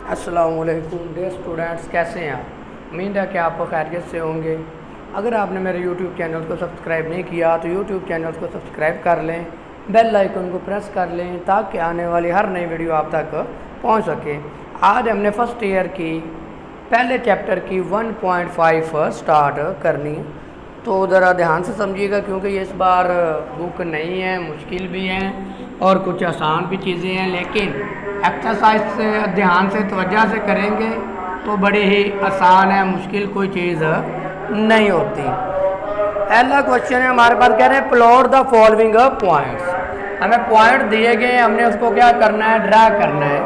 अस्सलामुअलैकुम dear students, कैसे हैं आप? उम्मीद है कि आप खैरियत से होंगे। अगर आपने मेरे यूट्यूब चैनल को सब्सक्राइब नहीं किया तो यूट्यूब चैनल को सब्सक्राइब कर लें, बेल आइकन को प्रेस कर लें ताकि आने वाली हर नई वीडियो आप तक पहुंच सके। आज हमने फर्स्ट ईयर की पहले चैप्टर की 1.5 स्टार्ट करनी, तो ज़रा ध्यान से समझिएगा क्योंकि ये इस बार बुक नहीं है, मुश्किल भी है और कुछ आसान भी चीज़ें हैं, लेकिन एक्सरसाइज से ध्यान से तवज्जो से करेंगे तो बड़े ही आसान है, मुश्किल कोई चीज़ नहीं होती। पहला क्वेश्चन है हमारे पास, कह रहे हैं प्लॉट द फॉलोइंग पॉइंट्स। हमें पॉइंट दिए गए, हमने उसको क्या करना है, ड्रा करना है।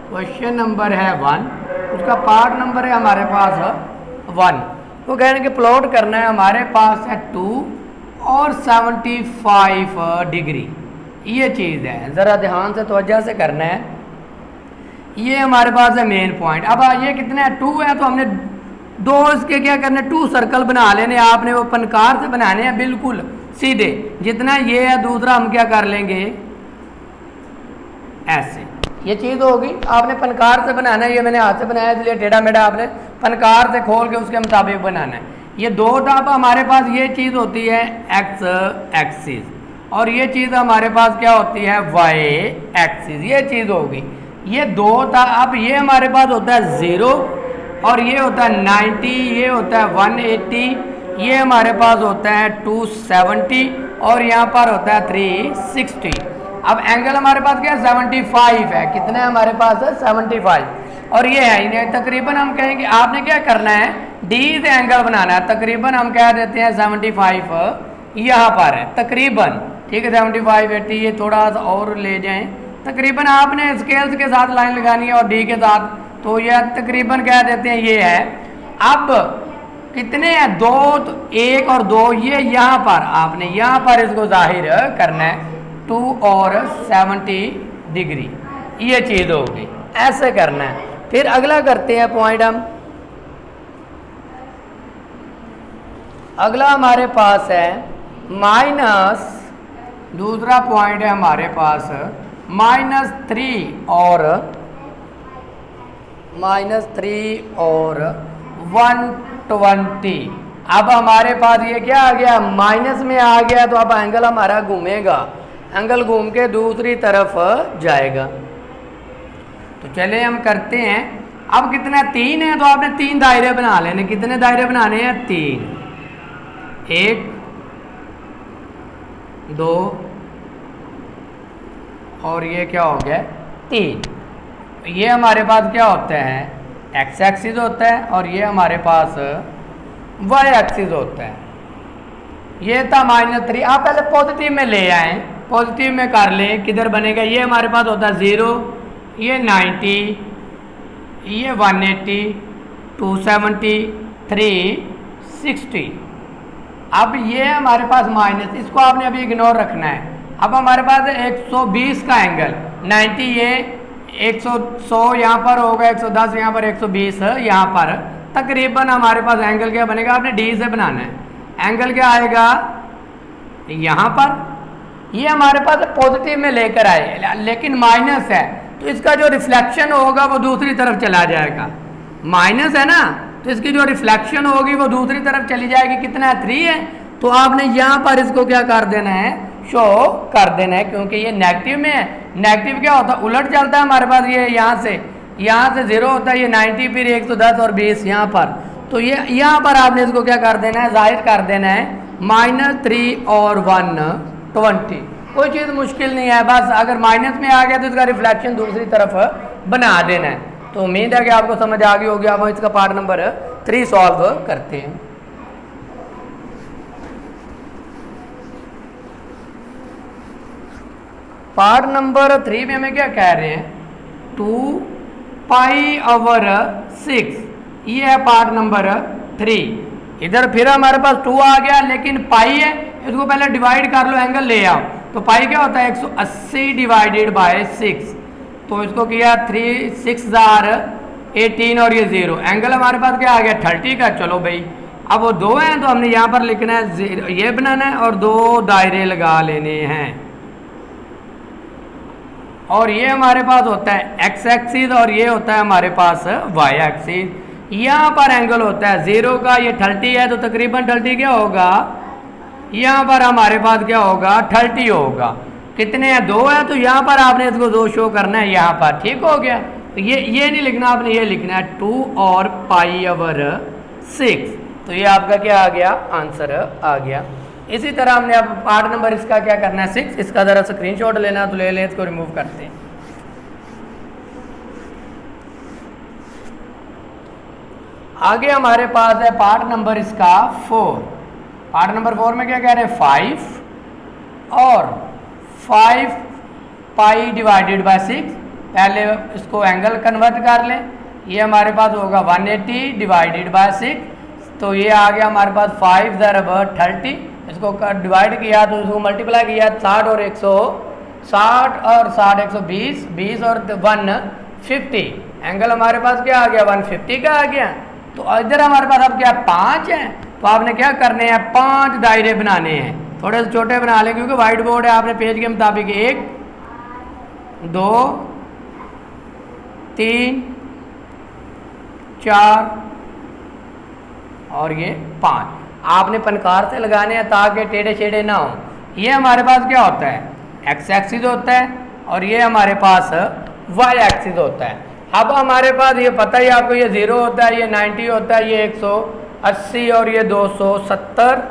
क्वेश्चन नंबर है 1, उसका पार्ट नंबर है हमारे पास 1। वो कह रहे हैं कि प्लॉट करना है, हमारे पास है 2 और 75 डिग्री, ये चीज़ है, ज़रा ध्यान से तवज्जो से करना है। ये हमारे पास है मेन पॉइंट। अब ये कितना है, 2 है, तो हमने दो इसके क्या करना है, 2 सर्कल बना लेने। आपने वो पनकार से बनाने हैं बिल्कुल सीधे, जितना ये है दूसरा हम क्या कर लेंगे, ऐसे। ये चीज़ होगी, आपने पनकार से बनाना है, ये मैंने हाथ से बनाया इसलिए टेढ़ा मेढ़ा, आपने पनकार से खोल के उसके मुताबिक बनाना है। ये दो टाप हमारे पास ये चीज़ होती है एक्स एक्सिस, और ये चीज़ हमारे पास क्या होती है, वाई एक्सिस, ये चीज़ होगी। ये दो था। अब ये हमारे पास होता है 0 और ये होता है 90, ये होता है 180, ये हमारे पास होता है 270 और यहाँ पर होता है 360। अब एंगल हमारे पास क्या है, 75 है। कितना है हमारे पास है, 75। और ये है इन्हें तकरीबन हम कहेंगे, आपने क्या करना है, डी से एंगल बनाना है। तकरीबन हम कह देते हैं 75 यहाँ पर है तकरीबन, ठीक है। 75 80, ये थोड़ा सा और ले जाएं। तकरीबन आपने स्केल्स के साथ लाइन लगानी है और डी के साथ, तो यह तकरीबन कह देते हैं ये है। अब कितने हैं, 2, तो 1 और 2, ये यहाँ पर आपने यहाँ पर इसको जाहिर करना है 2 और 70 डिग्री, ये चीज़ होगी, ऐसे करना है। फिर अगला करते हैं पॉइंट हम। अगला हमारे पास है माइनस, दूसरा पॉइंट है हमारे पास -3 और 120। अब हमारे पास ये क्या आ गया, माइनस में आ गया, तो अब एंगल हमारा घूमेगा, एंगल घूम के दूसरी तरफ जाएगा। तो चले हम करते हैं। अब कितना, 3 है, तो आपने 3 दायरे बना लेने। कितने दायरे बनाने हैं, 3, 1 2 और ये क्या हो गया, 3। ये हमारे पास क्या होता है, एक्स एक्सिस होता है, और ये हमारे पास वाई एक्सिस होता है। ये था -3। आप पहले पॉजिटिव में ले आए, पॉजिटिव में कर लें, किधर बनेगा, ये हमारे पास होता है 0, ये 90, ये 180, 270, 360। अब ये हमारे पास माइनस, इसको आपने अभी इग्नोर रखना है। अब हमारे पास 120 का एंगल, 90 ये 100 यहाँ पर होगा, 110 यहाँ पर, 120 यहाँ पर। तकरीबन हमारे पास एंगल क्या बनेगा, आपने डी से बनाना है। एंगल क्या आएगा यहाँ पर, ये हमारे पास पॉजिटिव में लेकर आए, लेकिन माइनस है, तो इसका जो रिफ्लेक्शन होगा वो दूसरी तरफ चला जाएगा। माइनस है ना, तो इसकी जो रिफ्लेक्शन होगी वो दूसरी तरफ चली जाएगी। कितना है, 3 है, तो आपने यहाँ पर इसको क्या कर देना है, शो कर देना है, क्योंकि ये नेगेटिव में है। नेगेटिव क्या होता है, उलट चलता है हमारे पास। ये यहाँ से 0 होता है, ये 90, फिर 110 और 20 यहाँ पर। तो ये यहाँ पर आपने इसको क्या कर देना है, जाहिर कर देना है -3 और 120। कोई चीज़ मुश्किल नहीं है, बस अगर माइनस में आ गया तो इसका रिफ्लेक्शन दूसरी तरफ बना देना है। तो उम्मीद है कि आपको समझ आ गई होगी। अब इसका पार्ट नंबर 3 सॉल्व करते हैं। पार्ट नंबर 3 में हमें क्या कह रहे हैं, 2π/6, ये है पार्ट नंबर 3। इधर फिर हमारे पास 2 आ गया, लेकिन पाई है, इसको पहले डिवाइड कर लो, एंगल ले आओ। तो पाई क्या होता है, 180 डिवाइडेड बाय 6, तो इसको किया 3 6 18 और ये 0। एंगल हमारे पास क्या आ गया, 30 का। चलो भाई, अब वो 2 हैं तो हमने यहाँ पर लिखना है 0, ये बनाना है और 2 दायरे लगा लेने हैं। और ये हमारे पास होता है एक्स एक्सिस और ये होता है हमारे पास वाई एक्सिस। यहाँ पर एंगल होता है 0 का, ये 30 है तो तकरीबन 30 क्या होगा, यहाँ पर हमारे पास क्या होगा 30 होगा। कितने हैं 2 है तो यहाँ पर आपने इसको 2 शो करना है यहाँ पर, ठीक हो गया। तो ये नहीं लिखना आपने, ये लिखना है 2 और π/6। तो ये आपका क्या आ गया, आंसर आ गया। इसी तरह हमने अब पार्ट नंबर इसका क्या करना है 6, इसका ज़रा स्क्रीनशॉट लेना तो ले लें, इसको रिमूव करते हैं। आगे हमारे पास है पार्ट नंबर इसका 4। पार्ट नंबर 4 में क्या कह रहे हैं 5 और 5π/6। पहले इसको एंगल कन्वर्ट कर लें, ये हमारे पास होगा 180/6। तो ये आ गया हमारे पास 5 × 30, इसको डिवाइड किया तो इसको मल्टीप्लाई किया 60 और 120, 20 और 150। एंगल हमारे पास क्या आ गया 150 का आ गया। तो इधर हमारे पास अब क्या 5 है, तो आपने क्या करने हैं 5 दायरे बनाने हैं, थोड़े से छोटे बना लें क्योंकि वाइट बोर्ड है। आपने पेज के मुताबिक 1 2 3 4 और ये 5 आपने पनकार से लगाने हैं ताकि टेढ़े छेड़े ना हो। ये हमारे पास क्या होता है एक्स एक्सिस होता है और ये हमारे पास वाई एक्सिस होता है। अब हमारे पास ये पता ही आपको, ये 0 होता है, ये 90 होता है, ये 180 और ये 270,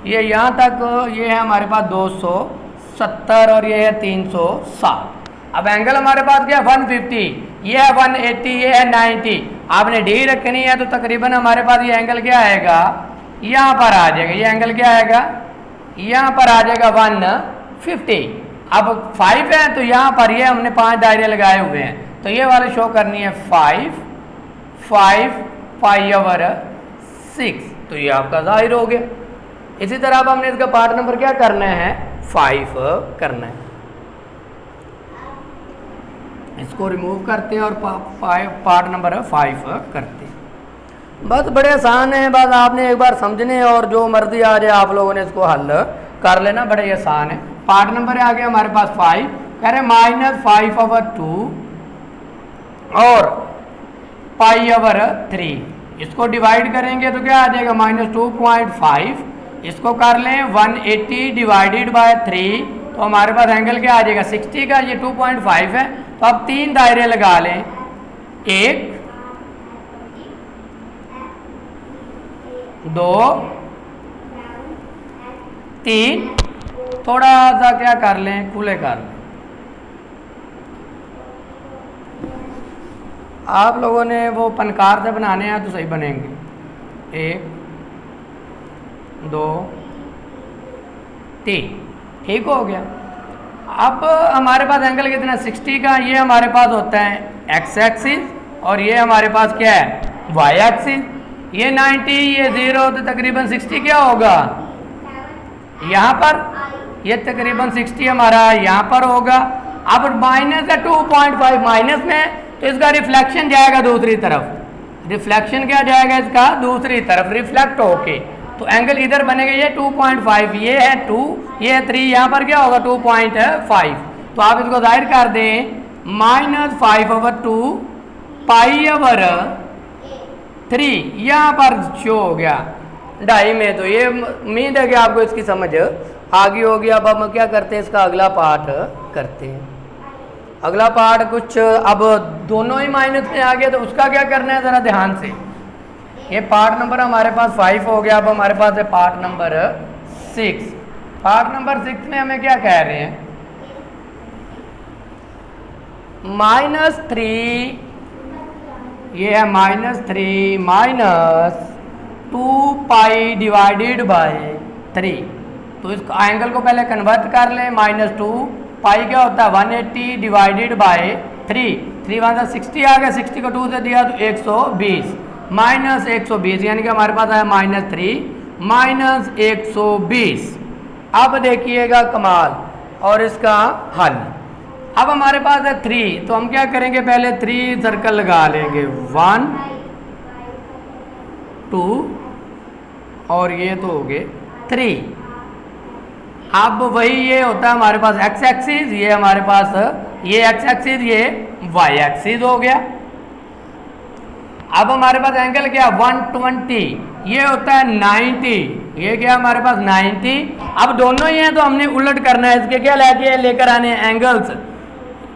ये यहाँ तक ये है हमारे पास 270 और ये है 360। अब एंगल हमारे पास क्या है 150, ये है 180, ये है 90। आपने डी रखनी है तो तकरीबन हमारे पास ये एंगल क्या आएगा, यहाँ पर आ जाएगा, ये एंगल क्या आएगा यहाँ पर आ जाएगा 150। अब 5 है तो यहाँ पर ये हमने 5 दायरे लगाए हुए हैं, तो ये वाले शो करनी है 5π/6। तो ये आपका जाहिर हो गया। इसी तरह अब हमने इसका पार्ट नंबर क्या करना है 5 करना है। इसको रिमूव करते हैं और पार्ट नंबर 5 करते हैं। बस बड़े आसान है, बस आपने एक बार समझने और जो मर्जी आ जाए आप लोगों ने इसको हल कर लेना, बड़े आसान है। पार्ट नंबर है आगे हमारे पास 5, कह रहे -5/2 और π/3। इसको डिवाइड करेंगे तो क्या आ जाएगा -2.5। इसको कर लें 180/3 तो हमारे पास एंगल क्या आ जाएगा 60 का, ये 2.5 है। तो अब 3 दायरे लगा लें, 1 2 3, थोड़ा सा क्या कर लें खुले कर लें। आप लोगों ने वो पनकार से बनाने हैं तो सही बनेंगे। 1 2 3, ठीक हो गया। अब हमारे पास एंगल कितना 60 का, ये हमारे पास होता है एक्स एक्सिस और ये हमारे पास क्या है वाई एक्सिस। ये 90, ये 0 तो तकरीबन 60 क्या होगा यहाँ पर, ये तकरीबन 60 हमारा यहाँ पर होगा। अब माइनस है 2.5 माइनस में, तो इसका रिफ्लेक्शन जाएगा दूसरी तरफ। रिफ्लेक्शन क्या जाएगा इसका दूसरी तरफ रिफ्लेक्ट होके, तो एंगल इधर बनेगा ये 2.5, ये है 2, ये है 3, यहाँ पर क्या होगा 2.5। तो आप इसको जाहिर कर दें -5/2 π/3, यहाँ पर शो हो गया 2.5 में। तो ये उम्मीद है कि आपको इसकी समझ आ गई होगी। अब हम क्या करते हैं इसका अगला पार्ट करते हैं। अगला पार्ट कुछ अब दोनों ही माइनस में आ गया, तो उसका क्या करना है ज़रा ध्यान से। ये पार्ट नंबर हमारे पास 5 हो गया। अब हमारे पास है पार्ट नंबर 6। पार्ट नंबर 6 में हमें क्या कह रहे हैं -3, ये है -3 -2π/3। तो इस एंगल को पहले कन्वर्ट कर लें, -2 पाई क्या होता है 180/3, 3 1 60 आ गया, 60 को 2 से दिया तो 120 -120, यानी कि हमारे पास है -3 -120। अब देखिएगा कमाल और इसका हल। अब हमारे पास है 3, तो हम क्या करेंगे पहले 3 सर्कल लगा लेंगे, 1 2 और ये तो हो गए 3। अब वही ये होता है हमारे पास एक्स एक्सिस, ये हमारे पास ये एक्स एक्सिस, ये वाई एक्सिस हो गया। अब हमारे पास एंगल क्या 120, ये होता है 90, ये क्या हमारे पास 90। अब दोनों ही हैं तो हमने उलट करना है, इसके क्या लेकर आने हैं एंगल्स,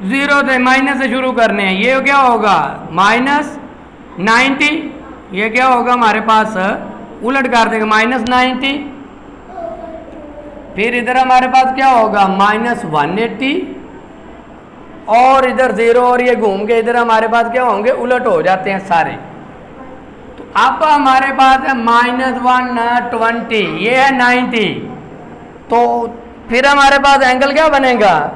जीरो से माइनस से शुरू करने हैं। ये क्या होगा -90, ये क्या होगा हमारे पास उलट कर देगा -90। फिर इधर हमारे पास क्या होगा -180, और इधर 0 और ये घूम के इधर हमारे पास क्या होंगे उलट हो जाते हैं सारे। तो अब हमारे पास है -120, ये है 90, तो फिर हमारे पास एंगल क्या बनेगा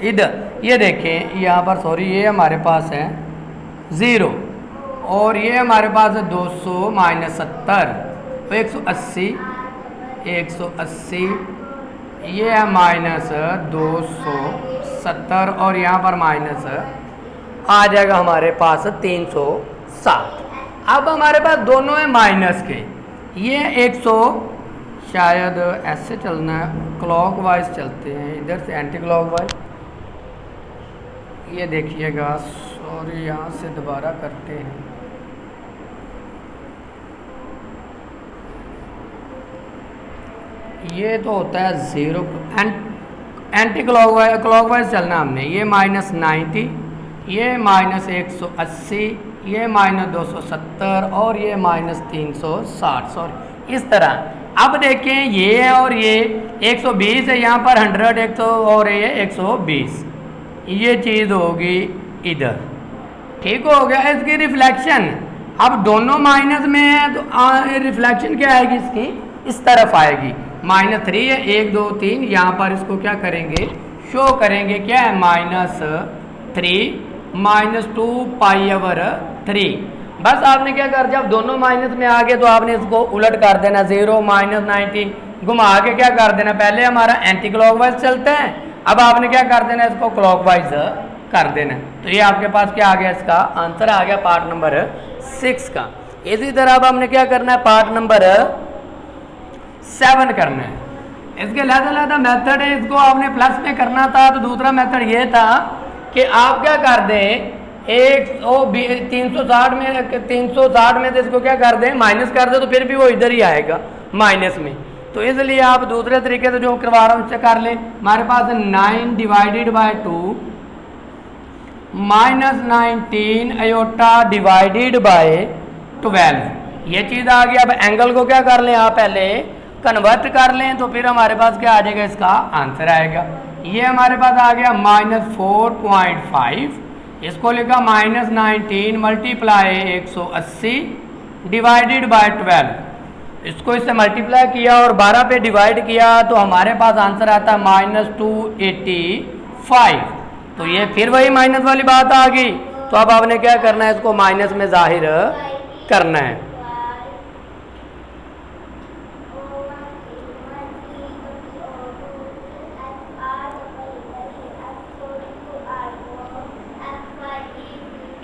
इधर, ये देखें यहाँ पर, सॉरी ये हमारे पास है 0 और ये हमारे पास है 200 -70 तो 180, 180, ये है -270 और यहाँ पर माइनस आ जाएगा हमारे पास 360। अब हमारे पास दोनों है माइनस के, ये 100, शायद ऐसे चलना है, क्लॉकवाइज चलते हैं, इधर से एंटी क्लॉकवाइज, ये देखिएगा, सॉरी यहाँ से दोबारा करते हैं। ये तो होता है 0, एंटी क्लॉकवाइज चलना हमने, ये -90, ये -180, ये -270 और ये -360, सॉरी इस तरह। अब देखें ये है और ये 120 है, यहाँ पर 100, 100 और ये 120, ये चीज़ होगी इधर, ठीक हो गया। इसकी रिफ्लेक्शन अब दोनों माइनस में है तो रिफ्लेक्शन क्या आएगी इसकी, इस तरफ आएगी, -3 है, 1 2 3, यहाँ पर इसको क्या करेंगे शो करेंगे, क्या है -3 -2 π/3। बस आपने क्या कर, जब दोनों माइनस में आ गए तो आपने इसको उलट कर देना, 0 -90 घुमा के क्या कर देना, पहले हमारा एंटी क्लॉकवाइज चलता है, अब आपने क्या कर देना इसको क्लॉकवाइज कर देना। तो ये आपके पास क्या आ गया, इसका आंसर आ गया पार्ट नंबर 6 का। इसी तरह अब हमने क्या करना है, पार्ट नंबर 7 करना है। इसके अलग मेथड है, इसको आपने प्लस में करना था, तो दूसरा मेथड ये था कि आप क्या कर दें, 360 में से इसको क्या कर दें माइनस कर दे, तो फिर भी वो इधर ही आएगा माइनस में। तो इसलिए आप दूसरे तरीके से जो करवा रहा हूँ उससे कर लें। हमारे पास 9 divided by 2 -19 iota divided by 12, ये चीज़ आ गई। अब एंगल को क्या कर लें आप पहले कन्वर्ट कर लें, तो फिर हमारे पास क्या आ जाएगा, इसका आंसर आएगा। ये हमारे पास आ गया -4.5, इसको लिखा -19 मल्टीप्लाई 180 डिवाइडेड बाय 12, इसको इससे मल्टीप्लाई किया और 12 पे डिवाइड किया, तो हमारे पास आंसर आता है -285। तो ये फिर वही माइनस वाली बात आ गई, तो अब आपने क्या करना है, इसको माइनस में जाहिर करना है।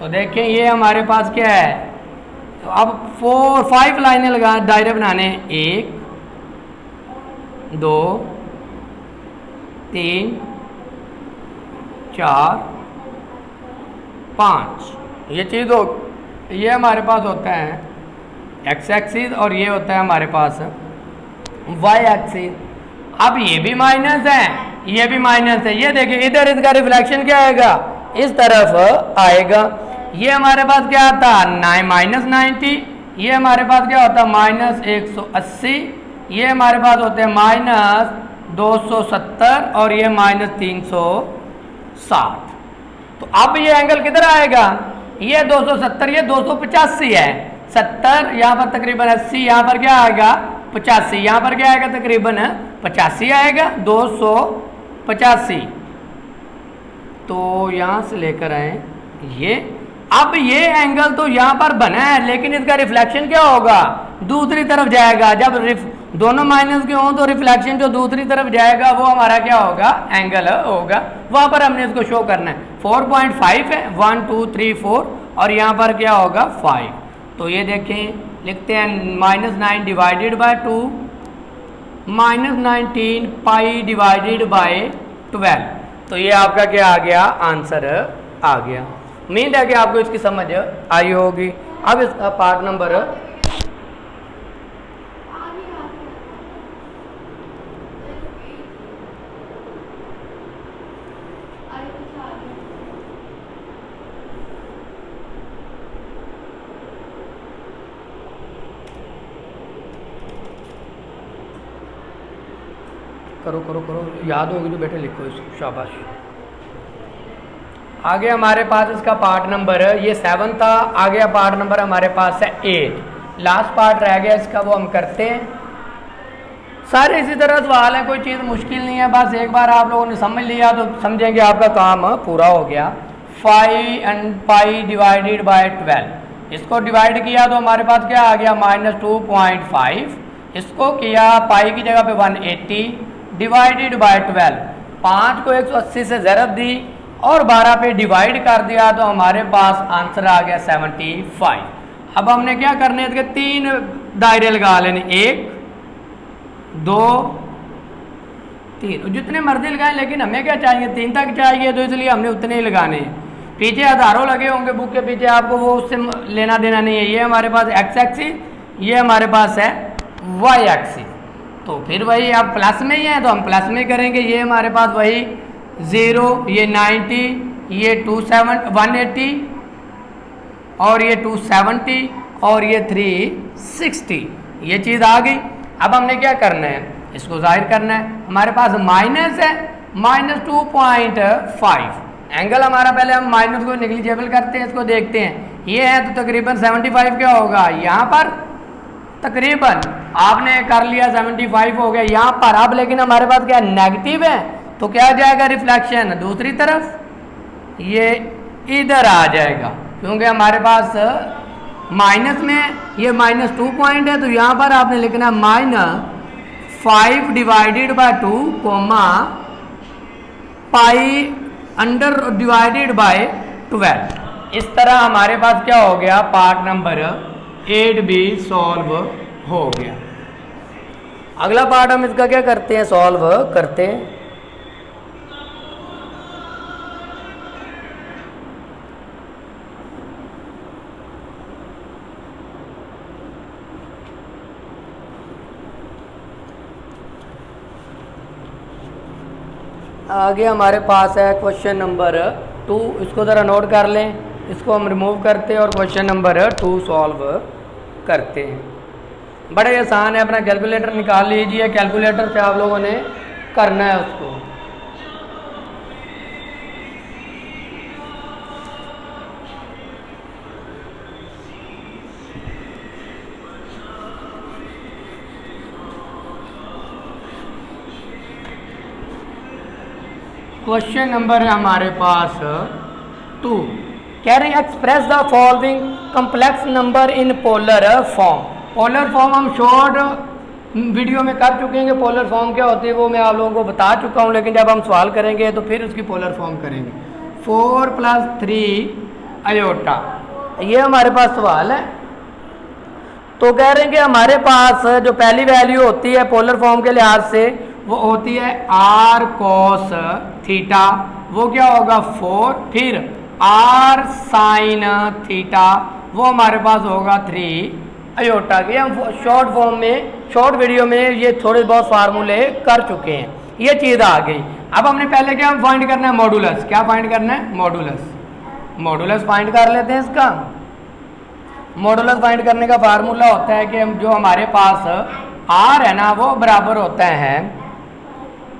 तो देखें ये हमारे पास क्या है, तो अब 5 लाइनें लगा दायरे बनाने, 1 2 3 4 5, ये चीज़ हो, ये हमारे पास होता है एक्स एक्सिस और ये होता है हमारे पास वाई एक्सिस। अब ये भी माइनस है, ये भी माइनस है, ये देखिए इधर इसका रिफ्लेक्शन क्या आएगा, इस तरफ आएगा। ये हमारे पास क्या आता -90, ये हमारे पास क्या होता है -180, ये हमारे पास होते हैं -270 और ये -360। तो अब ये एंगल किधर आएगा, ये 270, ये 285 है, 70 यहाँ पर तकरीबन 80, यहाँ पर क्या आएगा 85, यहाँ पर क्या आएगा तकरीबन 85 आएगा, 285। तो यहाँ से लेकर आए ये, अब ये एंगल तो यहाँ पर बना है, लेकिन इसका रिफ्लेक्शन क्या होगा, दूसरी तरफ जाएगा। जब दोनों माइनस के हों तो रिफ्लेक्शन जो दूसरी तरफ जाएगा वो हमारा क्या होगा, एंगल होगा, वहाँ पर हमने इसको शो करना है। 4.5 है, 1 2 3 4 और यहाँ पर क्या होगा 5। तो ये देखें, लिखते हैं -9 divided by 2 -19 pi divided by 12। तो ये आपका क्या आ गया, आंसर आ गया। उम्मीद है कि आपको इसकी समझ आई होगी। अब इसका पार्ट नंबर करो करो करो, याद होगी तो बेटे लिखो इसको, शाबाश। आगे हमारे पास इसका पार्ट नंबर, ये 7 था, आ गया पार्ट नंबर हमारे पास है 8। लास्ट पार्ट रह गया इसका, वो हम करते हैं। सारे इसी तरह सवाल है, कोई चीज़ मुश्किल नहीं है, बस एक बार आप लोगों ने समझ लिया तो समझेंगे आपका काम पूरा हो गया। 5 एंड पाई डिवाइडेड बाय 12, इसको डिवाइड किया तो हमारे पास क्या आ गया, -2.5। इसको किया पाई की जगह पे 180 डिवाइडेड बाय 12, 5 को 180 से ज़रब दी और 12 पे डिवाइड कर दिया तो हमारे पास आंसर आ गया 75। अब हमने क्या करने हैं, 3 दायरे लगा लेने, 1 2 3, जितने मर्जी लगाएं, लेकिन हमें क्या चाहिए, 3 तक चाहिए, तो इसलिए हमने उतने ही लगाने हैं। पीछे हजारों लगे होंगे बुक के पीछे, आपको वो उससे लेना देना नहीं है। ये हमारे पास एक्स एक्सिस, ये हमारे पास है वाई एक्सिस, तो फिर वही आप प्लस में ही है तो हम प्लस में करेंगे। ये हमारे पास वही 0, ये 90, ये 180 और ये 270 और ये 360, ये चीज़ आ गई। अब हमने क्या करना है, इसको जाहिर करना है। हमारे पास माइनस है, -2.5 एंगल हमारा, पहले हम माइनस को नेग्लिजिबल करते हैं, इसको देखते हैं। ये है तो तकरीबन 75 क्या होगा, यहाँ पर तकरीबन आपने कर लिया 75 हो गया यहाँ पर। अब लेकिन हमारे पास क्या नेगेटिव है, तो क्या जाएगा, रिफ्लेक्शन दूसरी तरफ, ये इधर आ जाएगा, क्योंकि हमारे पास माइनस में ये -2 पॉइंट है, तो यहाँ पर आपने लिखना -5 divided by 2 comma pi under divided by 12। इस तरह हमारे पास क्या हो गया, पार्ट नंबर 8 भी सॉल्व हो गया। अगला पार्ट हम इसका क्या करते हैं, सॉल्व करते हैं। आगे हमारे पास है क्वेश्चन नंबर 2, इसको ज़रा नोट कर लें। इसको हम रिमूव करते हैं और क्वेश्चन नंबर 2 सॉल्व करते हैं। बड़े आसान है, अपना कैलकुलेटर निकाल लीजिए, कैलकुलेटर से आप लोगों ने करना है उसको। क्वेश्चन नंबर है हमारे पास 2, कह रहे हैं express the following complex number in polar form. Polar form हम शॉर्ट वीडियो में कर चुके हैं, पोलर फॉर्म क्या होती है वो मैं आप लोगों को बता चुका हूँ, लेकिन जब हम सवाल करेंगे तो फिर उसकी पोलर फॉर्म करेंगे। 4 + 3 आयोटा, ये हमारे पास सवाल है। तो कह रहे हैं कि हमारे पास जो पहली वैल्यू होती है पोलर फॉर्म के लिहाज से, वो होती है r cos थीटा, वो क्या होगा 4, फिर r sin थीटा, वो हमारे पास होगा 3 आयोटा। ये हम शॉर्ट फॉर्म में, शॉर्ट वीडियो में ये थोड़े बहुत फार्मूले कर चुके हैं, ये चीज़ आ गई। अब हमने पहले क्या हम फाइंड करना है, मॉडुलस। क्या फाइंड करना है, मॉडुलस। मॉडुलस फाइंड कर लेते हैं इसका। मॉडुलस फाइंड करने का फार्मूला होता है कि जो हमारे पास r है ना, वो बराबर होता है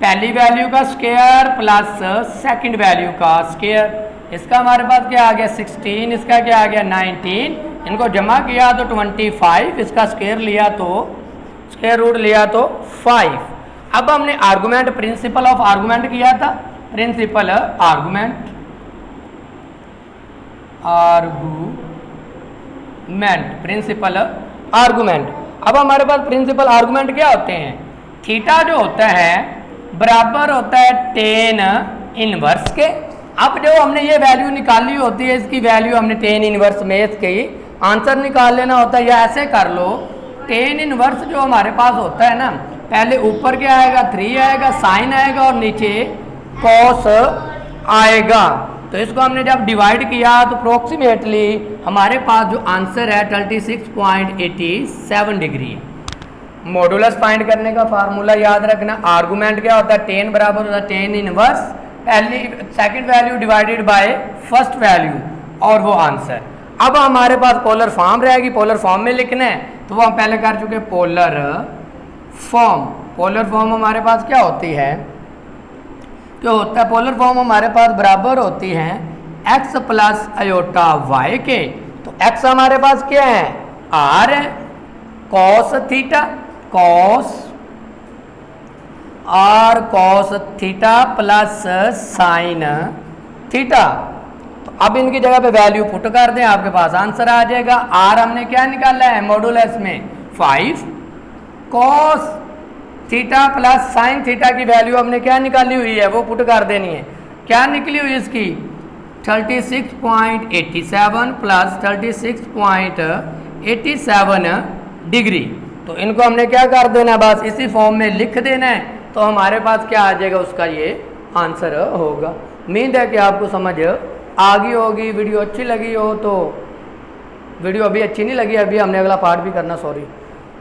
पहली वैल्यू का स्क्वायर प्लस सेकंड वैल्यू का स्क्वायर। इसका हमारे पास क्या आ गया 16, इसका क्या आ गया 19, इनको जमा किया तो 25, इसका स्क्वायर लिया तो स्क्वायर रूट लिया तो 5। अब हमने आर्गुमेंट, प्रिंसिपल ऑफ आर्गुमेंट किया था, प्रिंसिपल आर्गुमेंट, प्रिंसिपल आर्गुमेंट। अब हमारे पास प्रिंसिपल आर्गुमेंट क्या होते हैं, थीटा जो होता है बराबर होता है tan इनवर्स के। अब जो हमने ये वैल्यू निकाली होती है, इसकी वैल्यू हमने tan इनवर्स में इसकी आंसर निकाल लेना होता है, या ऐसे कर लो tan इनवर्स जो हमारे पास होता है ना, पहले ऊपर क्या आएगा 3 आएगा, साइन आएगा और नीचे कॉस आएगा। तो इसको हमने जब डिवाइड किया तो अप्रोक्सीमेटली हमारे पास जो आंसर है 36.87 डिग्री। मॉडुलस फाइंड करने का फार्मूला याद रखना, आर्गुमेंट क्या होता है, टेन बराबर होता है टेन इनवर्स पहली second value divided by first value और वो आंसर। अब हमारे पास पोलर फॉर्म रहेगी, पोलर फॉर्म में लिखना है तो वो हम पहले कर चुके पोलर फॉर्म। पोलर फॉर्म हमारे पास क्या होती है, क्या होता है पोलर फॉर्म हमारे पास बराबर होती है x प्लस अयोटा y के। तो x हमारे पास क्या है r है, cos theta, cos r cos theta plus sine theta. तो अब इनकी जगह पे वैल्यू पुट कर दें, आपके पास आंसर आ जाएगा। r हमने क्या निकाला है मॉडुलस में 5, cos theta plus sine theta की वैल्यू हमने क्या निकाली हुई है वो पुट कर देनी है। क्या निकली हुई इसकी 36.87 प्लस 36.87 डिग्री। तो इनको हमने क्या कर देना है, बस इसी फॉर्म में लिख देना है तो हमारे पास क्या आ जाएगा, उसका ये आंसर होगा। उम्मीद है कि आपको समझ आ गई होगी। वीडियो अच्छी लगी हो तो, वीडियो अभी अच्छी नहीं लगी, अभी हमने अगला पार्ट भी करना, सॉरी।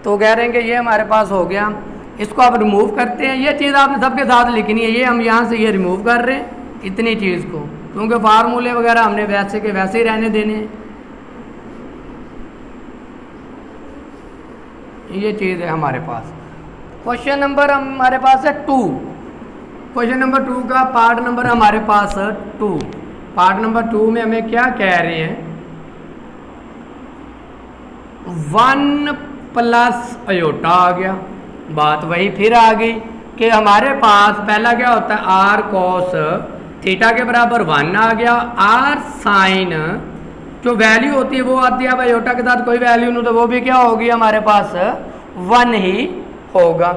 तो कह रहे हैं कि ये हमारे पास हो गया, इसको आप रिमूव करते हैं। ये चीज़ आपने सबके साथ लिखनी है, ये हम यहाँ से ये रिमूव कर रहे हैं इतनी चीज़ को, क्योंकि फार्मूले वगैरह हमने वैसे के वैसे ही रहने देने हैं। ये चीज़ है हमारे पास। क्वेश्चन नंबर हमारे पास है 2। क्वेश्चन नंबर 2 का पार्ट नंबर हमारे पास 2। पार्ट नंबर 2 में हमें क्या कह रहे हैं, 1 प्लस अयोटा आ गया। बात वही फिर आ गई कि हमारे पास पहला क्या होता है r cos थीटा के बराबर 1 आ गया, r साइन जो वैल्यू होती है वो आती है। अब अयोटा के साथ कोई वैल्यू नहीं तो वो भी क्या होगी हमारे पास 1 ही होगा।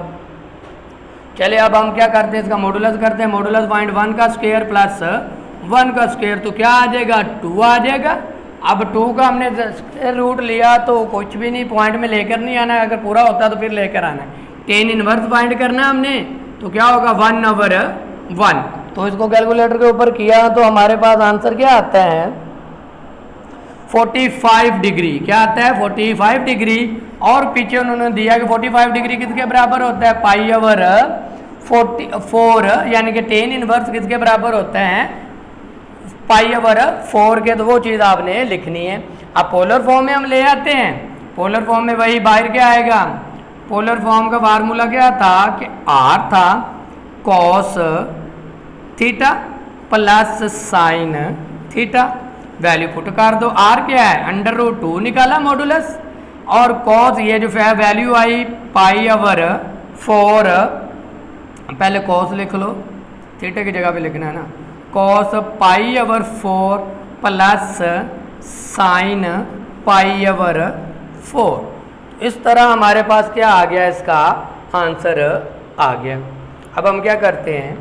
चलिए अब हम क्या करते हैं, इसका मॉडुलस करते हैं। मॉडुलस फाइंड 1 का स्क्वायर प्लस 1 का स्क्वायर, तो क्या आ जाएगा 2 आ जाएगा। अब 2 का हमने स्क्वायर रूट लिया तो कुछ भी नहीं, पॉइंट में लेकर नहीं आना है, अगर पूरा होता तो फिर लेकर आना है। टेन इनवर्स फाइंड करना है हमने, तो क्या होगा 1/1। तो इसको कैलकुलेटर के ऊपर किया तो हमारे पास आंसर क्या आता है 45 डिग्री। क्या आता है 45 डिग्री। और पीछे उन्होंने दिया कि 45 डिग्री किसके बराबर होता है π/44, यानी कि टेन इनवर्स किसके बराबर होता है π/4 के। तो वो चीज़ आपने लिखनी है। अब पोलर फॉर्म में हम ले आते हैं, पोलर फॉर्म में वही बाहर क्या आएगा, पोलर फॉर्म का फार्मूला क्या था कि r था cos theta plus sine theta. Value put कर दो, r क्या है √2 निकाला मॉडुलस, और कॉस ये जो वैल्यू आई π/4, पहले कॉस लिख लो, थीटा की जगह पे लिखना है ना, कॉस π/4 प्लस साइन π/4। इस तरह हमारे पास क्या आ गया, इसका आंसर आ गया। अब हम क्या करते हैं,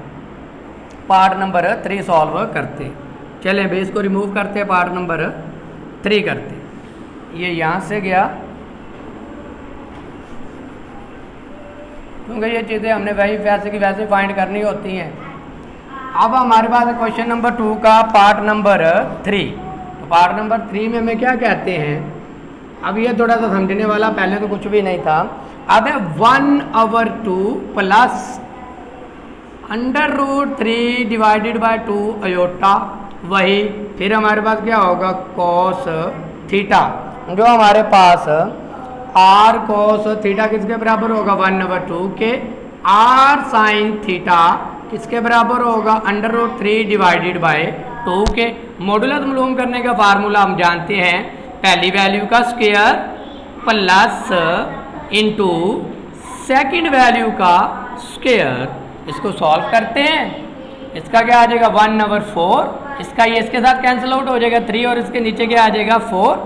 पार्ट नंबर 3 सॉल्व करते हैं। चलें भाई इसको रिमूव करते हैं, पार्ट नंबर 3 करते हैं। ये यहाँ से गया क्योंकि ये चीज़ें हमने वही वैसे की वैसे फाइंड करनी होती हैं। अब हमारे पास है क्वेश्चन नंबर 2 का पार्ट नंबर 3। तो पार्ट नंबर 3 में हमें क्या कहते हैं, अब ये थोड़ा सा समझने वाला, पहले तो कुछ भी नहीं था। अब है 1/2 प्लस √3 डिवाइडेड बाय 2 अयोटा। वही फिर हमारे पास क्या होगा कॉस थीटा, जो हमारे पास r cos थीटा किसके बराबर होगा 1/2 के, r sin थीटा किसके बराबर होगा √3 डिवाइडेड बाय 2 के। मॉडुलस मालूम करने का फार्मूला हम जानते हैं, पहली वैल्यू का square plus into second value का स्क्वायर। इसको सॉल्व करते हैं, इसका क्या आ जाएगा 1/4, इसका ये इसके साथ कैंसिल आउट हो जाएगा 3, और इसके नीचे क्या आ जाएगा 4।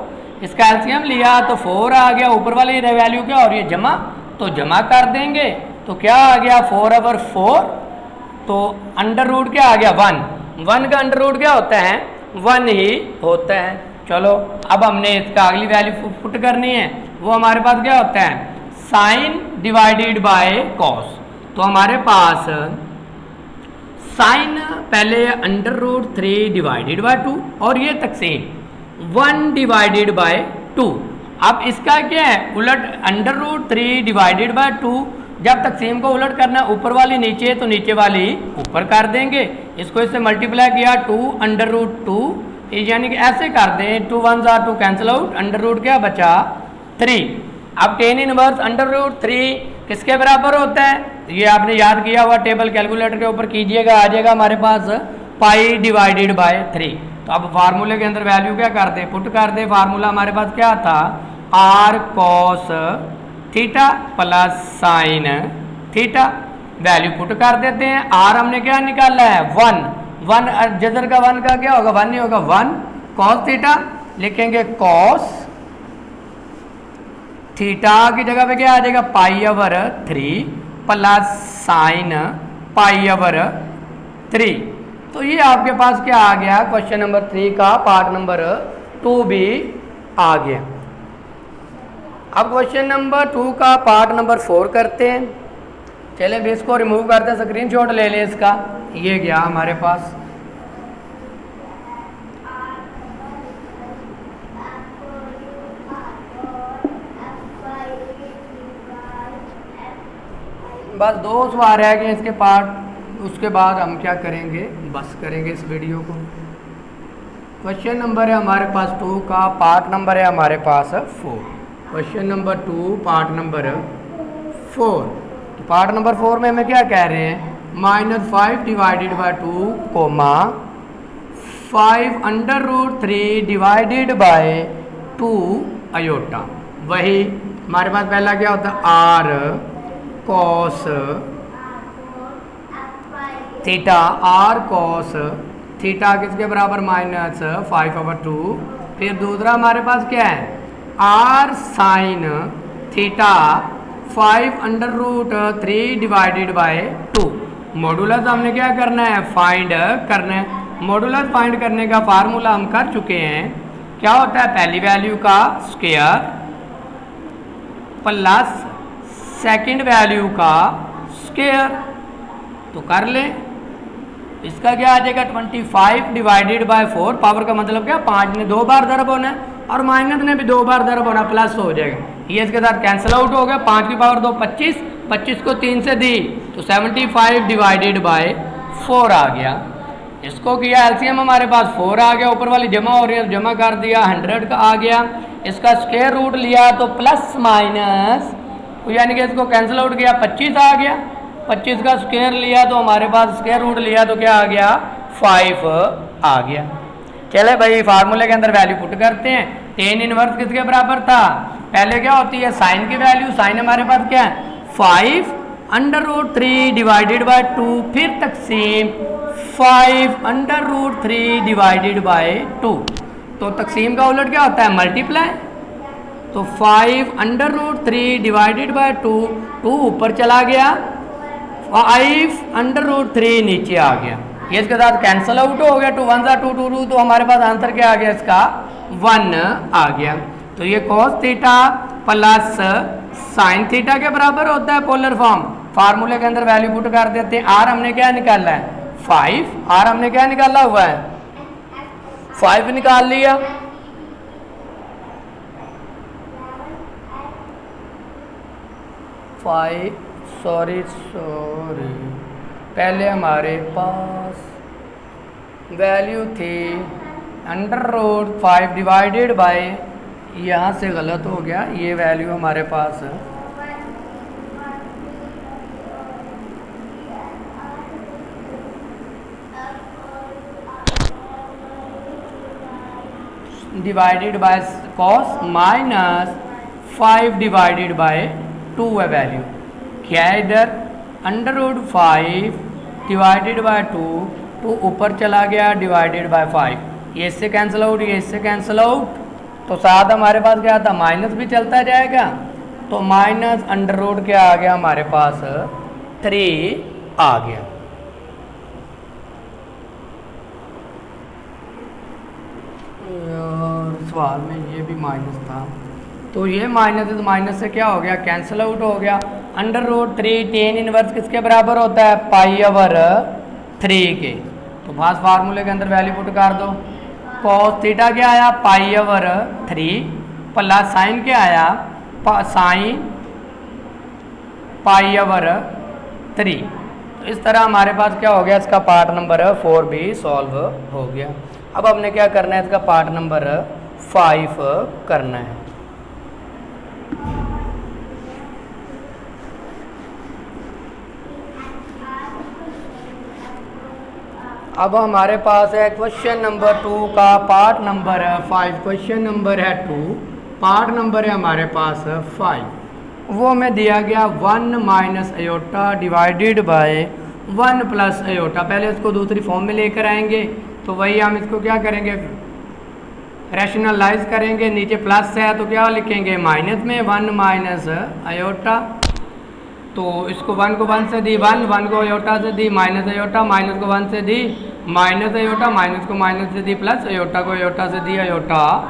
इसका एलसीएम लिया तो 4 आ गया, ऊपर वाली वैल्यू क्या और ये जमा, तो जमा कर देंगे तो क्या आ गया 4/4। तो अंडर रूट क्या आ गया 1 का अंडर रूट क्या होता है 1 ही होता है। चलो अब हमने इसका अगली वैल्यू पुट करनी है, वो हमारे पास क्या होता है साइन डिवाइडेड बाय कॉस। तो हमारे पास साइन पहले √3 डिवाइडेड बाय 2 और ये तकसीम 1 डिवाइडेड बाय 2। अब इसका क्या है उलट √3 डिवाइडेड बाय 2। जब तकसीम को उलट करना है ऊपर वाली नीचे तो नीचे वाली ऊपर कर देंगे। इसको इससे मल्टीप्लाई किया 2 √2 यानी कि ऐसे कर दें 2 1 जार 2 कैंसिल आउट √ क्या बचा 3। अब tan इनवर्स √3 किसके बराबर होता है ये आपने याद किया हुआ टेबल कैलकुलेटर के ऊपर कीजिएगा आ जाएगा हमारे पास पाई डिवाइडेड बाय 3। तो अब फार्मूले के अंदर वैल्यू क्या कर दे पुट कर दे। फार्मूला हमारे पास क्या था r cos theta plus sine theta. Value put कर देते हैं। r हमने क्या निकाला है 1 जदर का 1 का क्या होगा 1 नहीं होगा 1 cos थीटा लिखेंगे cos थीटा की जगह पे क्या आ जाएगा π/3 प्लस साइन π/3। तो ये आपके पास क्या आ गया क्वेश्चन नंबर 3 का पार्ट नंबर 2 भी आ गया। अब क्वेश्चन नंबर 2 का पार्ट नंबर 4 करते हैं। चले भी इसको रिमूव करते हैं स्क्रीनशॉट ले लें इसका। ये गया हमारे पास बस 2 सवाल रह गए इसके पार्ट। उसके बाद हम क्या करेंगे बस करेंगे इस वीडियो को। क्वेश्चन नंबर है हमारे पास 2 का पार्ट नंबर है हमारे पास 4। Question number 2 part number 4। Part number 4 में हमें क्या कह रहे हैं -5 divided by 2 comma 5 √3 divided by 2 iota. वही हमारे पास पहला क्या होता है r cos theta r cos theta किसके बराबर -5/2। फिर दूसरा हमारे पास क्या है r sin theta 5 √3 divided by 2। Modulus हमने क्या करना है फाइंड करना है। मॉडुलस फाइंड करने का फार्मूला हम कर चुके हैं। क्या होता है पहली वैल्यू का स्क्वायर प्लस सेकंड वैल्यू का स्क्वायर। तो कर लें इसका क्या आ जाएगा 25 डिवाइडेड बाय 4। पावर का मतलब क्या 5 ने 2 बार दर्ब होना है और माइनस ने भी 2 बार दर्ब होना प्लस हो जाएगा। ये इसके साथ कैंसिल आउट हो गया। 5 की पावर 2 25 25 को 3 से दी तो 75 डिवाइडेड बाय 4 आ गया। इसको किया एलसीएम हमारे पास 4 आ गया। ऊपर वाली जमा हो रही है जमा कर दिया 100 का आ गया। इसका स्क्वायर रूट लिया तो प्लस माइनस यानी कि इसको कैंसिल आउट किया 25 आ गया। 25 का स्क्वायर लिया तो हमारे पास स्क्वायर रूट लिया तो क्या आ गया 5 आ गया। चले भाई फार्मूले के अंदर वैल्यू पुट करते हैं। tan इनवर्स किसके बराबर था पहले क्या होती है साइन की वैल्यू। साइन हमारे पास क्या है 5 √3 डिवाइडेड बाय 2 फिर तकसीम 5 √3 डिवाइडेड बाय 2। तो तकसीम का उलट क्या होता है मल्टीप्लाई। तो 5 √3 डिवाइडेड बाय 2 2 ऊपर चला गया 5 √3 नीचे आ गया। ये इसके साथ कैंसिल आउट हो गया 2 1 2 2 2। तो हमारे पास आंसर क्या आ गया इसका 1 आ गया। तो ये cos theta plus sine theta के बराबर होता है पोलर फॉर्म। फार्मूले के अंदर वैल्यू पुट कर देते हैं। r हमने क्या निकाला है 5। r हमने क्या निकाला हुआ है 5 निकाल लिया। सॉरी पहले हमारे पास वैल्यू थी √5 डिवाइडेड बाय यहाँ से गलत हो गया। ये वैल्यू हमारे पास divided by cos -5 divided by 2 है वैल्यू। क्या है इधर √5 डिवाइडेड बाय 2 2 ऊपर चला गया डिवाइडेड बाय 5। ये इससे कैंसिल आउट ये इससे कैंसिल आउट। तो साथ हमारे पास क्या था माइनस भी चलता जाएगा। तो माइनस √ क्या आ गया हमारे पास 3 आ गया। और सवाल में ये भी माइनस था। तो ये माइनस से क्या हो गया, कैंसिल आउट हो गया। √3 tan इनवर्स किसके बराबर होता है, π/3 के। तो बस फार्मूले के अंदर वैल्यू पुट कर दो। cos थीटा क्या आया, π/3 प्लस साइन क्या आया, साइन π/3। तो इस तरह हमारे पास क्या हो गया, इसका पार्ट नंबर 4 भी सॉल्व हो गया। अब हमने क्या करना है, इसका पार्ट नंबर 5 करना है। अब हमारे पास है क्वेश्चन नंबर 2 का पार्ट नंबर 5। क्वेश्चन नंबर है 2, पार्ट नंबर है हमारे पास 5। वो हमें दिया गया 1 minus iota divided by 1 plus iota. पहले इसको दूसरी फॉर्म में लेकर आएंगे, तो वही हम इसको क्या करेंगे, रैशनलाइज करेंगे। नीचे प्लस है तो क्या लिखेंगे, माइनस में 1 माइनस अयोटा। तो इसको 1 को 1 से दी 1 को अयोटा से दी माइनस अयोटा, माइनस को 1 से दी माइनस अयोटा, माइनस को माइनस से दी प्लस अयोटा को अयोटा से दी अयोटा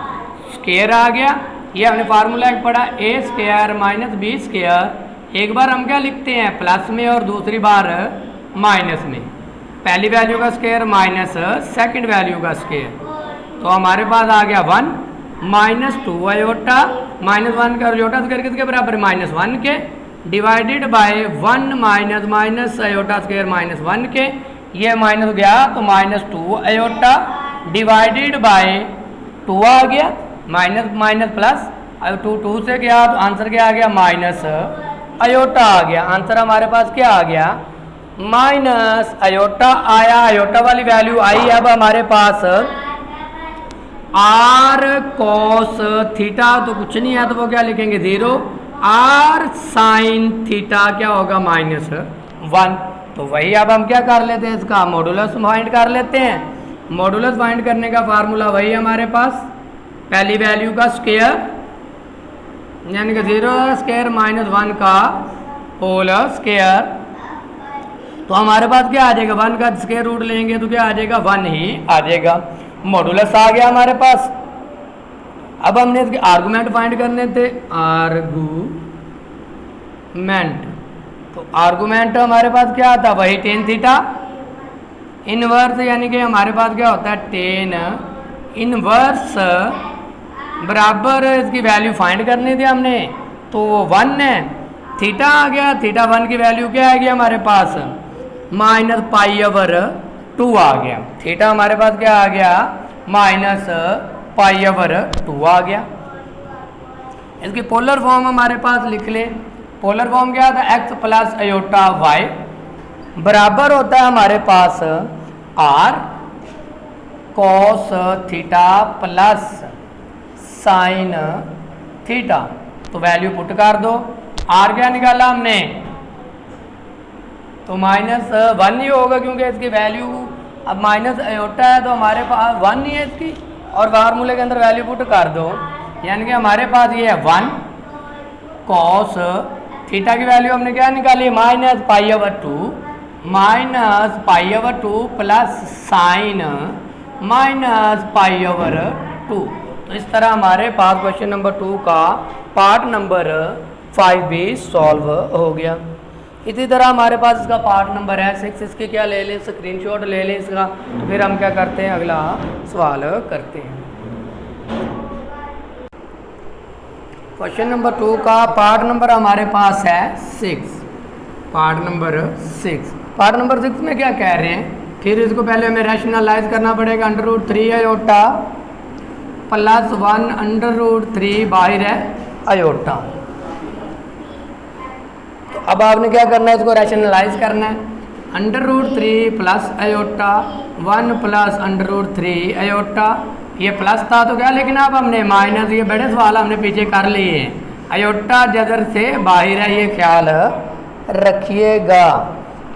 स्क्वायर आ गया। ये हमने फार्मूला एक पढ़ा, a square minus b square. एक बार हम क्या लिखते हैं, प्लस में, और दूसरी बार माइनस में। पहली वैल्यू का स्क्वायर माइनस सेकंड वैल्यू का स्क्वायर। तो हमारे पास आ गया 1 माइनस 2 अयोटा, माइनस 1 का अयोटा स्क्वायर किसके बराबर, -1 के, divided by 1 minus minus iota square -1 के। ये माइनस गया तो -2 अयोटा डिवाइडेड बाय 2 आ गया, माइनस माइनस प्लस, अब 2 से गया तो आंसर क्या आ गया, माइनस अयोटा आ गया। आंसर हमारे पास क्या आ गया, माइनस अयोटा आया। अयोटा वाली वैल्यू आई। अब हमारे पास r cos थीटा तो कुछ नहीं है, तो वो क्या लिखेंगे 0। r sin थीटा क्या होगा, -1। तो वही अब हम क्या कर लेते हैं, इसका मॉडुलस फाइंड कर लेते हैं। मॉडुलस फाइंड करने का फार्मूला वही हमारे पास, पहली वैल्यू का स्क्वायर यानी कि 0 स्क्वायर -1 का होल स्क्वायर। तो हमारे पास क्या आ जाएगा, 1 का स्क्वायर रूट लेंगे तो क्या आ जाएगा, 1 ही आ जाएगा। मॉडुलस आ गया हमारे पास। अब हमने इसके आर्गूमेंट फाइंड करने थे, आर्गूमेंट। तो आर्गूमेंट हमारे पास क्या आता, वही tan थीटा इनवर्स, यानी कि हमारे पास क्या होता है, tan इनवर्स बराबर इसकी वैल्यू फाइंड करनी थी हमने, तो वो 1 है। थीटा आ गया, थीटा 1 की वैल्यू क्या आ गया हमारे पास, -π/2 आ गया। थीटा हमारे पास क्या आ गया, -π/2 आ गया। इसकी पोलर फॉर्म हमारे पास लिख ले। पोलर फॉर्म क्या था, x प्लस अयोटा y बराबर होता है हमारे पास r cos theta plus sine theta. तो वैल्यू पुट कर दो। r क्या निकाला हमने, तो -1 ही होगा, क्योंकि इसकी वैल्यू अब माइनस अयोटा है तो हमारे पास 1 ही है इसकी, और फार्मूले के अंदर वैल्यू पुट कर दो। यानी कि हमारे पास ये है 1 cos थीटा की वैल्यू हमने क्या निकाली, -π/2 प्लस साइन -π/2। तो इस तरह हमारे पास क्वेश्चन नंबर 2 का पार्ट नंबर 5 भी सॉल्व हो गया। इसी तरह हमारे पास इसका पार्ट नंबर है 6। इसके क्या ले लें, स्क्रीनशॉट ले लें इसका। तो फिर हम क्या करते हैं, अगला सवाल करते हैं। क्वेश्चन नंबर 2 का पार्ट नंबर हमारे पास है 6। पार्ट नंबर 6 में क्या कह रहे हैं, फिर इसको पहले हमें रैशनलाइज करना पड़ेगा। √3 अयोटा प्लस 1 √3 बाहर है अयोटा। तो अब आपने क्या करना है, इसको रैशनलाइज करना है। √3 प्लस अयोटा 1 प्लस √3 अयोटा, ये प्लस था तो क्या लिखना, अब हमने माइनस, ये बड़े सवाल हमने पीछे कर लिए हैं। अयोटा जदर से बाहर है, ये ख्याल रखिएगा।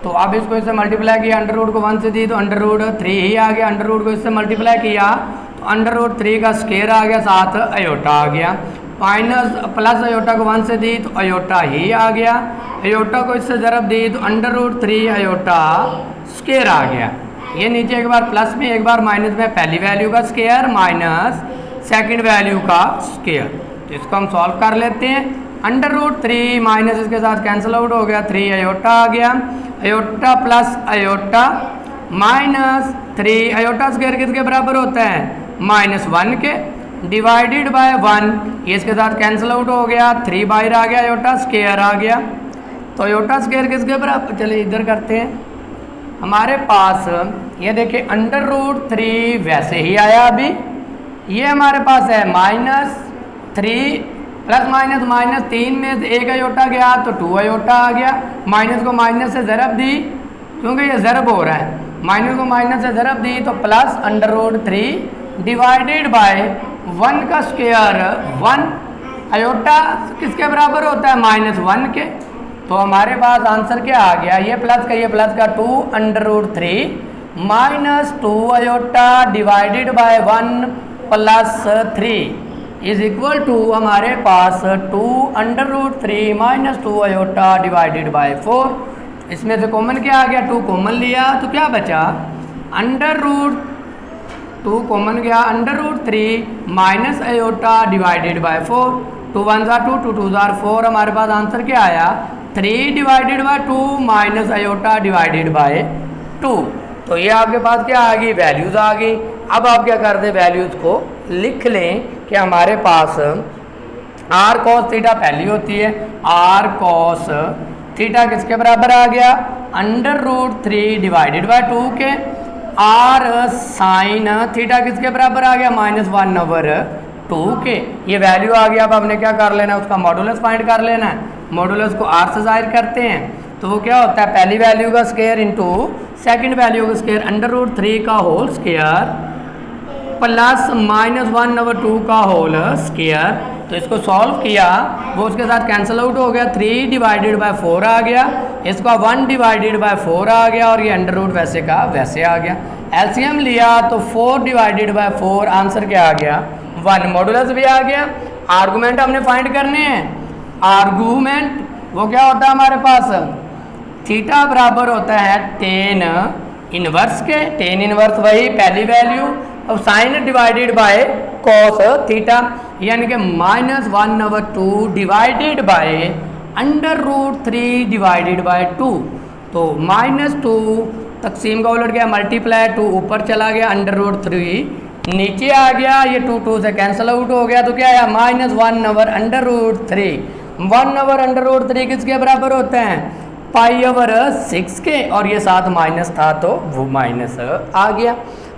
तो अब इसको इससे मल्टीप्लाई किया, √ को 1 से दी तो √3 ही आ गया। √ को इससे मल्टीप्लाई किया तो √3 का स्क्वायर आ गया, साथ अयोटा आ गया। माइनस प्लस अयोटा को 1 से दी तो अयोटा ही आ गया। अयोटा को इससे ज़रब दी तो √3 अयोटा स्क्वायर आ गया। ये नीचे एक बार प्लस में एक बार माइनस में, पहली वैल्यू का स्क्वायर माइनस सेकंड वैल्यू का स्क्वायर। तो इसको हम सॉल्व कर लेते हैं। √3 माइनस इसके साथ कैंसिल आउट हो गया, 3 अयोटा आ गया, iota plus iota minus 3 iota square किसके बराबर होता है -1 के, डिवाइडेड बाय 1, ये इसके साथ कैंसिल आउट हो गया, 3 बाहर आ गया, अयोटा स्क्वायर आ गया। तो अयोटा स्क्वायर किसके बराबर, चलिए इधर करते हैं। हमारे पास ये देखिए √3 वैसे ही आया अभी, ये हमारे पास है -3 प्लस माइनस 3 में से 1 अयोटा गया तो 2 अयोटा आ गया, माइनस को माइनस से ज़रब दी क्योंकि ये ज़रब हो रहा है, माइनस को माइनस से ज़रब दी तो प्लस √3 डिवाइडेड बाय 1 का स्क्वायर, 1 अयोटा किसके बराबर होता है -1 के। तो हमारे पास आंसर क्या आ गया, ये प्लस का 2 √3 minus 2 iota divided by 1 plus 3 is equal to हमारे पास 2 √3 माइनस 2 अयोटा डिवाइडेड बाय 4। इसमें से कॉमन क्या आ गया, 2 कॉमन लिया तो क्या बचा, √2 कॉमन गया, √3 माइनस अयोटा डिवाइडेड बाय 4, 2 1 2 2 2 4, हमारे पास आंसर क्या आया 3 divided by 2 minus iota divided by 2। तो ये आपके पास क्या आ गई, वैल्यूज़ आ गई। अब आप क्या करते, वैल्यूज़ को लिख लें कि हमारे पास r cos थीटा पहली होती है, r cos थीटा किसके बराबर आ गया, √3 डिवाइडेड बाय 2 के, r sin थीटा किसके बराबर आ गया -1/2 के। ये वैल्यू आ गया। अब हमने क्या कर लेना है, उसका मॉडुलस फाइंड कर लेना है। मॉडुलस को r से जाहिर करते हैं तो वो क्या होता है, पहली वैल्यू का स्क्वायर इंटू सेकंड वैल्यू का स्क्वायर, √3 का होल स्क्वायर प्लस -1/2 का होल स्क्वायर। तो इसको सॉल्व किया, वो उसके साथ कैंसिल आउट हो गया, 3 डिवाइडेड बाय 4 आ गया, इसका 1 डिवाइडेड बाय 4 आ गया और ये अंडर वैसे का वैसे आ गया। एलसीएम लिया तो 4 डिवाइडेड बाय 4, आंसर क्या आ गया 1, मॉडुलस भी आ गया। आर्गूमेंट हमने फाइंड करने हैं, आर्गूमेंट वो क्या होता है हमारे पास, थीटा बराबर होता है tan इनवर्स के, tan इनवर्स वही पहली वैल्यू, अब sine divided by cos theta, यानी कि -1/2 डिवाइडेड बाय √3 डिवाइडेड बाय 2। तो -2 तकसीम का उलट गया, मल्टीप्लाई 2 ऊपर चला गया, √3 नीचे आ गया, ये 2 से कैंसिल आउट हो गया, तो क्या आया -1/√3। 1/√3 किसके बराबर होते हैं, π/6 के, और ये साथ माइनस था तो वो माइनस आ गया।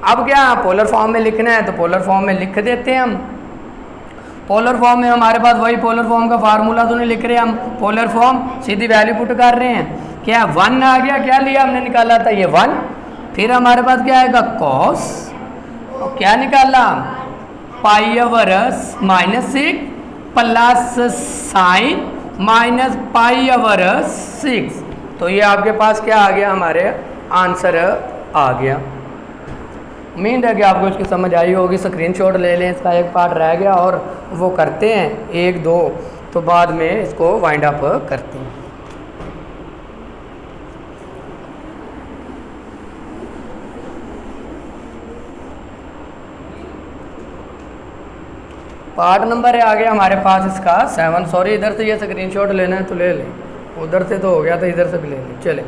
अब क्या पोलर फॉर्म में लिखना है तो पोलर फॉर्म में लिख देते हैं हम। पोलर फॉर्म में हमारे पास वही पोलर फॉर्म का फार्मूला तो नहीं लिख रहे हम, पोलर फॉर्म सीधी वैल्यू पुट कर रहे हैं। क्या 1 आ गया, क्या लिया हमने निकाला था ये 1, फिर हमारे पास क्या आएगा cos, और क्या निकाला π/6 प्लस साइन -π/6। तो ये आपके पास क्या आ गया, हमारे आंसर आ गया। उम्मीद है कि आपको इसकी समझ आई होगी। स्क्रीनशॉट ले लें, इसका एक पार्ट रह गया और वो करते हैं 1 2, तो बाद में इसको वाइंड अप करते हैं। पार्ट नंबर है आगे हमारे पास इसका 7। सॉरी, इधर से ये स्क्रीनशॉट लेना है तो ले लें, उधर से तो हो गया था, इधर से भी ले लें। चले,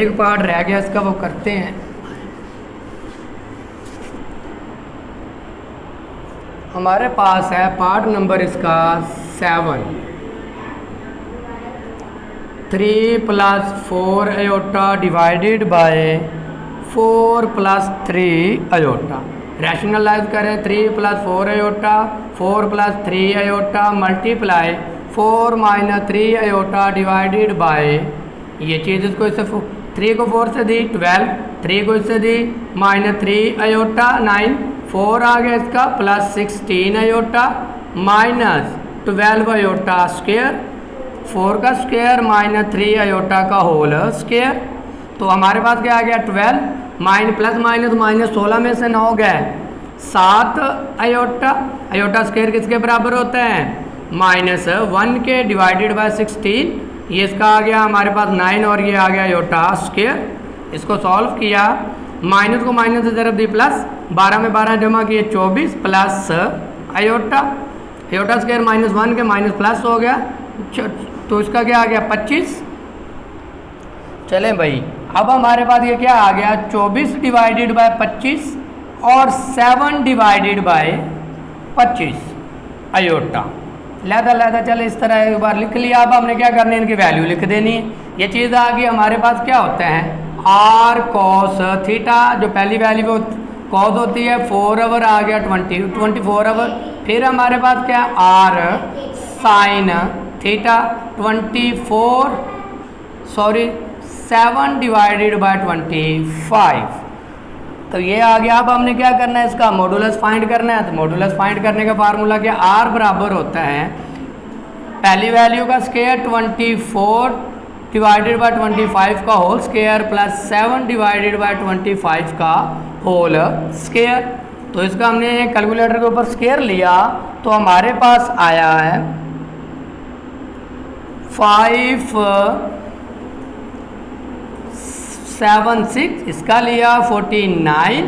एक पार्ट रह गया इसका, वो करते हैं। हमारे पास है पार्ट नंबर इसका 7, 3 + 4 iota divided by 4 + 3 iota. Rationalise करें, 3 + 4 iota, 4 + 3 iota multiply 4 - 3 iota divided by, ये चीज़ इसको इससे 3 को 4 से दी 12, 3 को इससे दी -3 अयोटा 9, 4 आ गया इसका प्लस 16 अयोटा -12 अयोटा स्क्वायर, 4 का स्क्वायर -3 अयोटा का होल स्क्वायर। तो हमारे पास क्या आ गया 12 प्लस माइनस 16 में से 9 गए 7 अयोटा, अयोटा स्क्वायर किसके बराबर होता है -1 के डिवाइडेड बाय 16, ये इसका आ गया हमारे पास 9 और ये आ गया अयोटा स्क्वायर। इसको सॉल्व किया, माइनस को माइनस से ज़रब दी प्लस, 12 में 12 जमा किए 24 प्लस अयोटा, आयोटा स्क्वायर -1 के माइनस प्लस हो गया, तो इसका क्या आ गया 25। चलें भाई, अब हमारे पास ये क्या आ गया 24 डिवाइडेड बाय 25 और 7 डिवाइडेड बाय 25 आयोटा। लहदा चले इस तरह एक बार लिख लिया। अब हमने क्या करना है, इनकी वैल्यू लिख देनी है। ये चीज़ आ गई हमारे पास, क्या होता है आर कॉस थीटा, जो पहली वैल्यू वो कॉस होती है, 4 आवर आ गया 24 आवर। फिर हमारे पास क्या R sine theta 7 divided by 25। तो ये आ गया। अब हमने क्या करना है, इसका मॉडुलस फाइंड करना है। तो मॉडुलस फाइंड करने का फार्मूला क्या, आर बराबर होता है पहली वैल्यू का स्क्वायर 24 डिवाइडेड बाय 25 का whole square plus 7 divided by 25 का होल स्क्वायर। तो इसका हमने कैलकुलेटर के ऊपर स्क्वायर लिया तो हमारे पास आया है 576, इसका लिया 49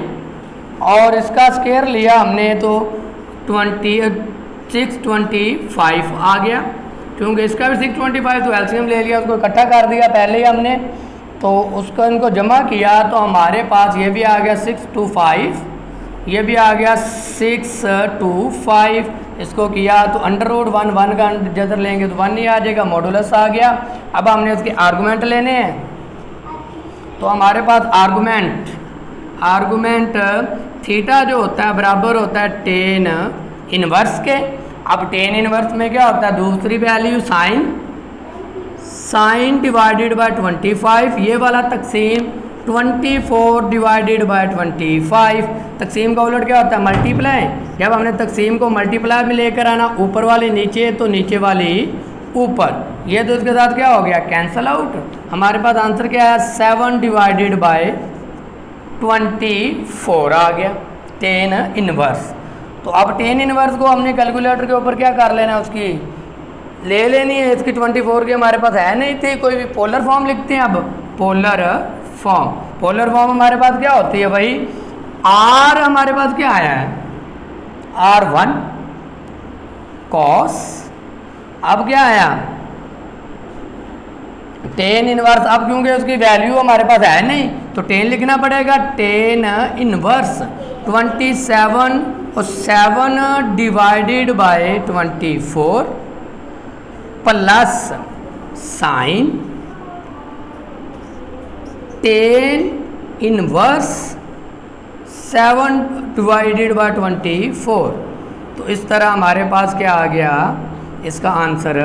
और इसका स्क्वायर लिया हमने तो 625 आ गया। क्योंकि इसका भी 625 तो एलसीएम ले लिया, उसको इकट्ठा कर दिया पहले ही हमने, तो उसको इनको जमा किया तो हमारे पास ये भी आ गया 625, ये भी आ गया 625। इसको किया तो √1 का जदर लेंगे तो 1 ही आ जाएगा, मॉडुलस आ गया। अब हमने उसके आर्गूमेंट लेने हैं। तो हमारे पास आर्गूमेंट थीटा जो होता है बराबर होता है टेन इनवर्स के। अब टेन इनवर्स में क्या होता है, दूसरी वैल्यू साइन डिवाइडेड बाय 25, ये वाला तकसीम 24 डिवाइडेड बाय 25। तकसीम का उलट क्या होता है, मल्टीप्लाई। जब हमने तकसीम को मल्टीप्लाई में लेकर आना, ऊपर वाली नीचे तो नीचे वाली ऊपर, ये तो इसके साथ क्या हो गया कैंसल आउट। हमारे पास आंसर क्या है 7 डिवाइडेड बाय 24 आ गया टेन इनवर्स। तो अब टेन इनवर्स को हमने कैलकुलेटर के ऊपर क्या कर लेना है, उसकी ले लेनी है। इसकी 24 की हमारे पास है नहीं थी, कोई भी पोलर फॉर्म लिखते हैं। अब पोलर फॉर्म हमारे पास क्या होती है भाई, आर हमारे पास क्या आया है R1 कॉस, अब क्या आया टेन इनवर्स। अब क्योंकि उसकी वैल्यू हमारे पास है नहीं तो टेन लिखना पड़ेगा, टेन इनवर्स 27 और 7 divided bye 24 plus sign tan inverse 7 divided bye 24। तो इस तरह हमारे पास क्या आ गया, इसका आंसर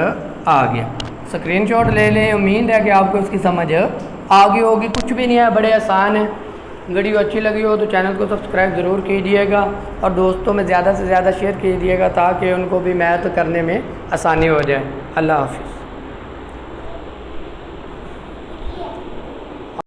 आ गया। स्क्रीनशॉट ले लें। उम्मीद है कि आपको इसकी समझ आ गई होगी। कुछ भी नहीं है, बड़े आसान है। वीडियो अच्छी लगी हो तो चैनल को सब्सक्राइब ज़रूर कीजिएगा और दोस्तों में ज़्यादा से ज़्यादा शेयर कीजिएगा ताकि उनको भी मैथ करने में आसानी हो जाए। अल्लाह हाफ़िज़।